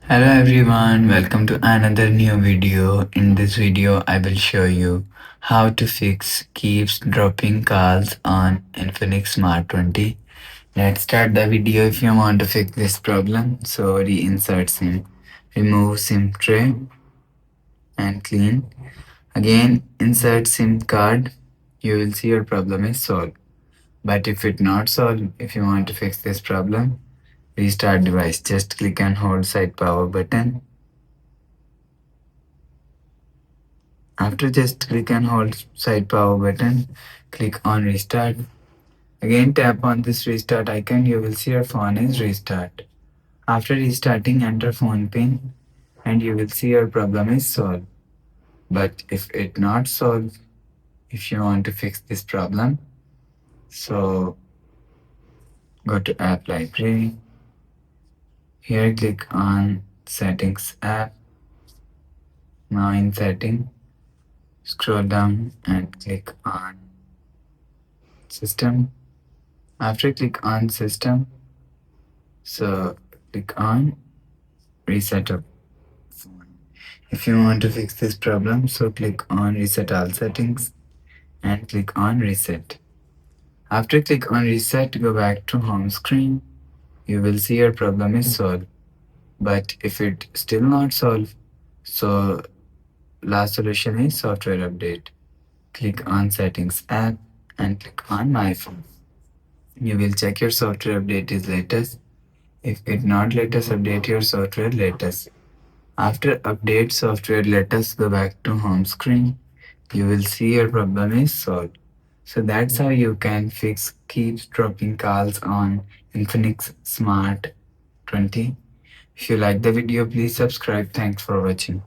Hello everyone, welcome to another new video. In this video, I will show you how to fix keeps dropping calls on Infinix Smart 20. Let's start the video. If you want to fix this problem, so reinsert SIM, remove SIM tray and clean. Again, insert SIM card. You will see your problem is solved. But if it not solved, if you want to fix this problem, restart device. Just click and hold side power button. After just click and hold side power button, click on restart. Again tap on this restart icon, you will see your phone is restart. After restarting, enter phone pin and you will see your problem is solved. But if it not solved, if you want to fix this problem, so go to app library. Here click on settings app. Now in setting, scroll down and click on system. After click on system, so click on reset a phone. If you want to fix this problem, so click on reset all settings and click on reset. After click on reset, go back to home screen. You will see your problem is solved. But if it still not solved, so last solution is software update. Click on settings app and click on my phone. You will check your software update is latest. If it not latest, update your software latest. After update software, let us go back to home screen. You will see your problem is solved. So that's how you can fix keeps dropping calls on Infinix Smart 20. If you like the video, please subscribe. Thanks for watching.